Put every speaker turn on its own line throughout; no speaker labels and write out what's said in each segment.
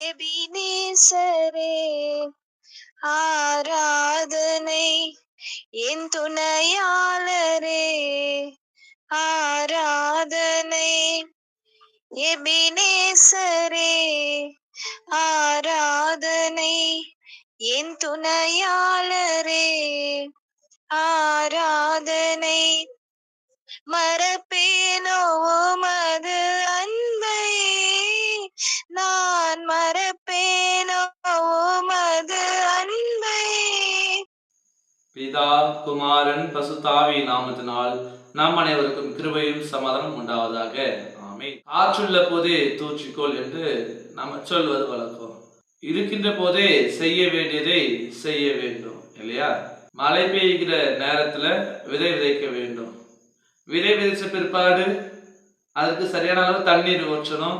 எபினேசரே ஆராதனை, என் துணையாளரே ஆராதனை. எபினேசரே ஆராதனை, என் துணையாளரே ஆராதனை. மறப்பேனோ உமது அன்பை, நான் மறப்பேனோ உமது அன்பை.
பிதா குமாரன் பசுத்தாவி நாமத்தினால் நம் அனைவருக்கும் கிருபையும் சமாதானம் உண்டாவதாக. ஆமென். காற்றுள்ள போதே தூற்றிக்கொள் என்று நம்ம சொல்வது வழக்கம். இருக்கின்ற போதே செய்ய வேண்டியதை செய்ய வேண்டும் இல்லையா? மழை பெய்கிற நேரத்துல விதை விதைக்க வேண்டும். விதை விதைச்ச பிற்பாடு அதுக்கு சரியான அளவு தண்ணீர் ஊற்றணும்,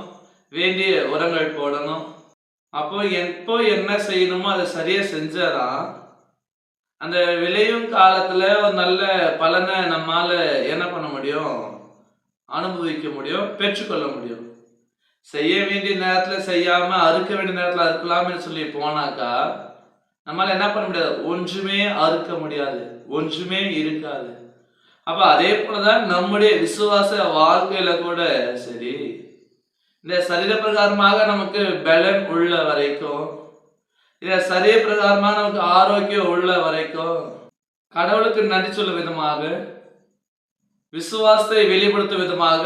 வேண்டிய உரங்கள் போடணும். அப்போ எப்போ என்ன செய்யணுமோ அதை சரியா செஞ்சாதான் அந்த விளையும் காலத்துல ஒரு நல்ல பலனை நம்மால என்ன பண்ண முடியும், அனுபவிக்க முடியும், பெற்றுக்கொள்ள முடியும். செய்ய வேண்டிய நேரத்துல செய்யாம அறுக்க வேண்டிய நேரத்துல அறுக்கலாம்னு சொல்லி போனாக்கா நம்மளால என்ன பண்ண முடியாது, ஒன்றுமே அறுக்க முடியாது, ஒன்றுமே இருக்காது. அப்ப அதே போலதான் நம்முடைய விசுவாச வாழ்க்கையில கூட சரி, இந்த சரீர பிரகாரமாக நமக்கு பலன் உள்ள வரைக்கும், இந்த சரீர பிரகாரமாக நமக்கு ஆரோக்கியம் உள்ள வரைக்கும் கடவுளுக்கு நன்றி சொல்லும் விதமாக, விசுவாசத்தை வெளிப்படுத்தும் விதமாக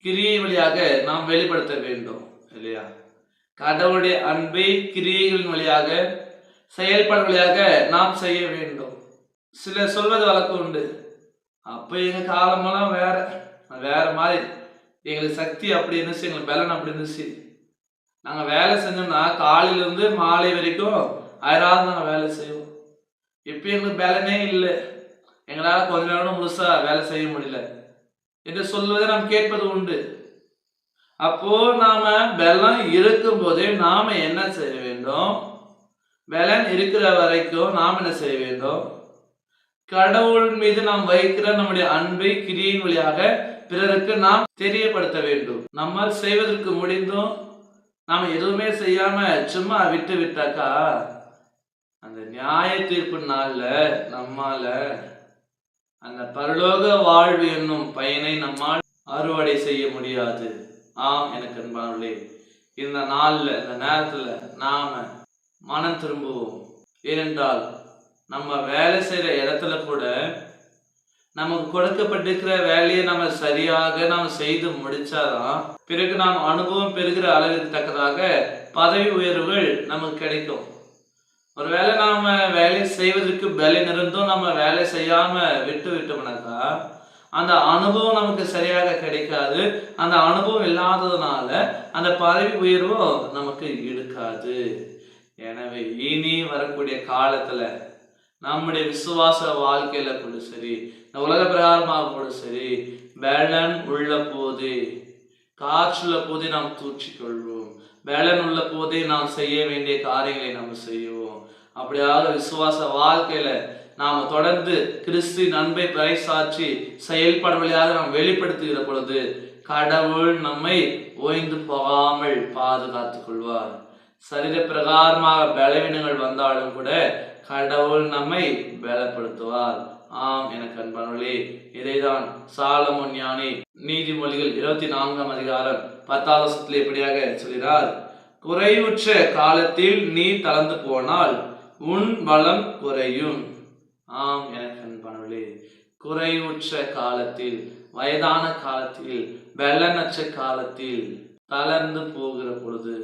கிரியை வழியாக நாம் வெளிப்படுத்த வேண்டும் இல்லையா? கடவுளுடைய அன்பை கிரியைகளின் வழியாக, செயல்பாடு வழியாக நாம் செய்ய வேண்டும். சிலர் சொல்வது வழக்கம் உண்டு, அப்போ எங்க காலமெல்லாம் வேற மாதிரி, எங்களுக்கு சக்தி அப்படி இருந்துச்சு, எங்களுக்கு பலன் அப்படி இருந்துச்சு, நாங்க வேலை செஞ்சோம்னா காலையில இருந்து மாலை வரைக்கும் அயராது நாங்க வேலை செய்வோம். இப்ப எங்களுக்கு பலனே இல்லை, எங்களால கொஞ்ச நேரம் முழுசா வேலை செய்ய முடியல என்று சொல்வதை நாம் கேட்பது உண்டு. அப்போ நாம பலன் இருக்கும் போதே நாம என்ன செய்ய வேண்டும், பலன் இருக்கிற வரைக்கும் நாம் என்ன செய்ய வேண்டும், கடவுள் மீது நாம் வைக்கிற நம்முடைய அன்பை கிரியின் வழியாக பிறருக்கு நாம் தெரியப்படுத்த வேண்டும். நம்ம செய்வதற்கு முடிந்தும் நாம எதுவுமே செய்யாம சும்மா விட்டு விட்டாக்கா அந்த நியாய தீர்ப்பு நாள்ல நம்மால அந்த பரலோக வாழ்வு என்னும் பயனை நம்மால் அறுவடை செய்ய முடியாது. ஆம் எனக்கு அன்பானவர்களே, இந்த நாள்ல இந்த நேரத்துல நாம மனம் திரும்புவோம். ஏனென்றால் நம்ம வேலை செய்யற இடத்துல கூட நமக்கு கொடுக்கப்பட்டிருக்கிற வேலையை நம்ம சரியாக நாம் செய்து முடிச்சாதான் பிறகு நாம் அனுபவம் பெறுகிற அளவிற்கு தக்கதாக பதவி உயர்வுகள் நமக்கு கிடைக்கும். ஒருவேளை நாம வேலை செய்வதற்கு பலன் இருந்தும் நம்ம வேலை செய்யாம விட்டோம்னாக்கா அந்த அனுபவம் நமக்கு சரியாக கிடைக்காது. அந்த அனுபவம் இல்லாததுனால அந்த பதவி உயர்வும் நமக்கு இருக்காது. எனவே இனி வரக்கூடிய காலத்துல நம்முடைய விசுவாச வாழ்க்கையில கூட சரி, இந்த உலக பிரகாரமாக கூட சரி, பலன் உள்ள போதே, காற்றுள்ள போதே நாம் தூற்றிக்கொள்வோம். பலன் உள்ள போதே நாம் செய்ய வேண்டிய காரியங்களை நாம் செய்வோம். அப்படியாக விசுவாச வாழ்க்கையில நாம தொடர்ந்து கிறிஸ்துவின் அன்பை பறைசாற்றி செயல்பாடு வழியாக நாம் வெளிப்படுத்துகிற பொழுது கடவுள் நம்மை ஓய்ந்து போகாமல் பாதுகாத்துக் கொள்வார். சரீர பிரகாரமாக பலவீனங்கள் வந்தாலும் கூட கடவுள் நம்மை பலப்படுத்துவார். ஆம் எனக்கு அன்பானவர்களே, இதைதான் சாலமோன் ஞானி நீதிமொழிகள் 24ஆம் அதிகாரம் 10ஆம் வசனத்தில் எப்படியாக சொல்கிறார், குறைவுற்ற காலத்தில் நீ தளர்ந்து போனால் உன் பலம் குறையும். ஆம் எனக்கு அன்பானவர்களே, குறைவுற்ற காலத்தில், வயதான காலத்தில், பலனற்ற காலத்தில் தளர்ந்து போகிற பொழுது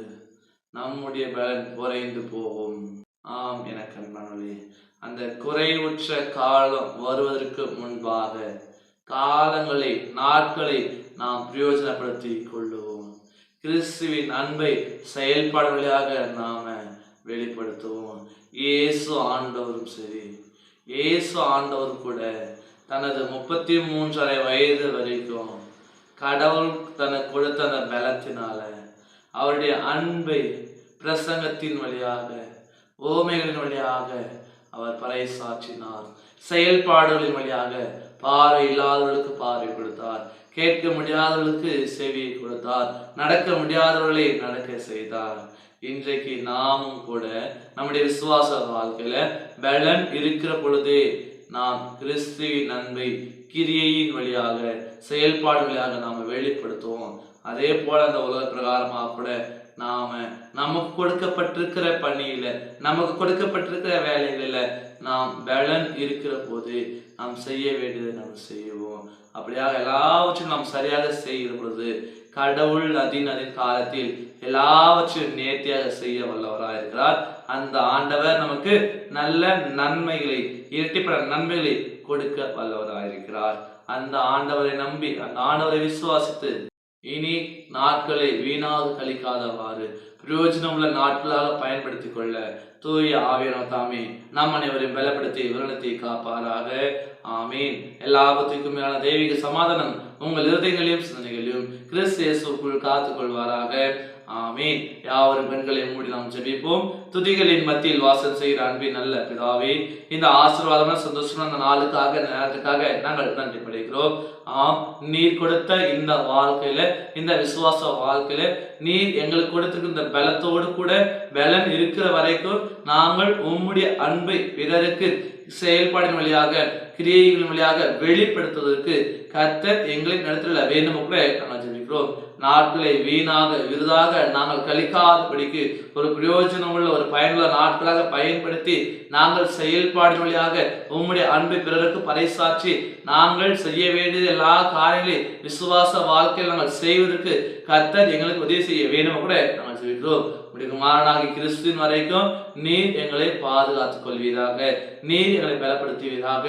நம்முடைய பலன் குறைந்து போகும். ஆம் எனக்கு அன்பானவர்களே, அந்த குறைவுற்ற காலம் வருவதற்கு முன்பாக காலங்களை, நாட்களை நாம் பிரயோஜனப்படுத்தி கொள்ளுவோம். கிறிஸ்துவின் அன்பை செயல்பாடு வழியாக நாம வெளிப்படுத்துவோம். இயேசு ஆண்டவரும் சரி, இயேசு ஆண்டவர் கூட தனது 33.5 வயது வரைக்கும் கடவுள் தனக்கு கொடுத்த அந்த பலத்தினால அவருடைய அன்பை பிரசங்கத்தின் வழியாக, ஓமைகளின் வழியாக அவர் பறைசாற்றினார். செயல்பாடுகளின் வழியாக பார்வை இல்லாதவர்களுக்கு பார்வை கொடுத்தார், கேட்க முடியாதவர்களுக்கு செவியை கொடுத்தார், நடக்க முடியாதவர்களை நடக்க செய்தார். இன்றைக்கு நாமும் கூட நம்முடைய விசுவாச வாழ்க்கையில பலன் இருக்கிற பொழுதே நாம் கிறிஸ்துவின் அன்பை கிரியையின் வழியாக செயல்பாடு வழியாக நாம வெளிப்படுத்துவோம். அதே போல அந்த உலக பிரகாரமாக கூட நாம நமக்கு கொடுக்கப்பட்டிருக்கிற பணியில, நமக்கு கொடுக்கப்பட்டிருக்கிற வேலைகளில நாம் பலன் இருக்கிற போது நாம் செய்ய வேண்டியதை நாம் செய்வோம். அப்படியாக எல்லாவற்றையும் நாம் சரியாக செய்கிற பொழுது கடவுள் அதின் காலத்தில் எல்லாவற்றையும் நேர்த்தியாக செய்ய வல்லவராக இருக்கிறார். அந்த ஆண்டவர் நமக்கு நல்ல நன்மைகளை, இரட்டிப்பட நன்மைகளை கொடுக்க வல்லவராக இருக்கிறார். அந்த ஆண்டவரை நம்பி, அந்த ஆண்டவரை விசுவாசித்து இனி நாட்களை வீணாக கழிக்காதவாறு பிரயோஜனமுள்ள நாட்களாக பயன்படுத்திக் கொள்ள தூய ஆவியானவர் தாமே நம் அனைவரையும் பலப்படுத்தி விரணத்தை காப்பாராக. ஆமீன். எல்லா ஆபத்துக்கும் மேலான தெய்வீக சமாதானம் உங்கள் இருதயங்களையும் சிந்தனைகளையும் கிறிஸ்து இயேசுவுக்குள் காத்துக் கொள்வாராக. ஆமீன். யாவரும் பெண்களை மூடி நாம் ஜெபிப்போம். துதிகளின் மத்தியில் வாசல் செய்கிற அன்பின் நல்ல பிதாவே, இந்த ஆசீர்வாதமான சந்தோஷமான அந்த நாளுக்காக, நேரத்துக்காக நாங்கள் நன்றி படைக்கிறோம். ஆம், நீர் கொடுத்த இந்த வாழ்க்கையில, இந்த விசுவாச வாழ்க்கையில நீர் எங்களுக்கு கொடுத்திருக்கிற இந்த பலத்தோடு கூட பலன் இருக்கிற வரைக்கும் நாங்கள் உம்முடைய அன்பை பிறருக்கு செயல்பாடின் வழியாக, கிரியைகளின் வழியாக வெளிப்படுத்துவதற்கு கர்த்தர் எங்களை நடத்திட வேண்டும் கூட நாங்கள் ஜெபிக்கிறோம். நாட்களை வீணாக விருதாக நாங்கள் கழிக்காதபடிக்கு ஒரு பிரயோஜனம் உள்ள, ஒரு பயனுள்ள நாட்களாக பயன்படுத்தி நாங்கள் செயல்பாடு வழியாக உம்முடைய அன்பை பிறருக்கு பறைசாற்றி நாங்கள் செய்ய வேண்டியது எல்லா காரியங்களையும் விசுவாச வாழ்க்கையில் நாங்கள் செய்வதற்கு கர்த்தர் எங்களுக்கு உதவி செய்ய வேண்டும் கூட நாங்கள் செய்கிறோம். குமாரனாகி கிறிஸ்துவின் வரைக்கும் நீர் எங்களை பாதுகாத்துக் கொள்வீராக, நீர் எங்களை பலப்படுத்துவீராக.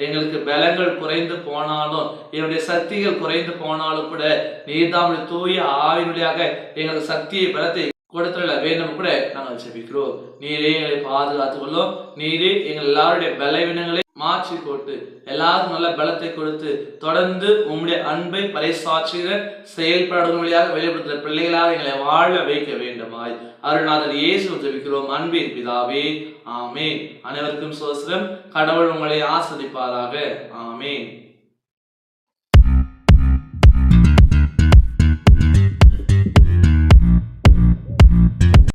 எங்களுக்கு பலங்கள் குறைந்து போனாலும், என்னுடைய சக்திகள் குறைந்து போனாலும் கூட நீர் தான் தூய ஆவினுடையாக எங்களுக்கு சக்தியை பலத்தை கொடுத்துள்ள வேண்டும் கூட நாங்கள் ஜெபிக்கிறோம். நீரே எங்களை பாதுகாத்துக் கொள்ளும். நீரே எங்கள் எல்லாருடைய பலவீனங்களை மாற்றி போட்டு எல்லாருக்கும் நல்ல பலத்தை கொடுத்து தொடர்ந்து உம்முடைய அன்பை பறைசாற்றுகிற செயல்பாடுகள் வழியாக வெளிப்படுத்துகிற பிள்ளைகளாக எங்களை வாழ வைக்க வேண்டுமாய் அருள்நாதர் இயேசு ஜெபிக்கிறோம். அன்பின் பிதாவே, ஆமேன். அனைவருக்கும் சோஸ்திரம். கடவுள் உங்களை ஆசீர்வதிப்பாராக. ஆமேன்.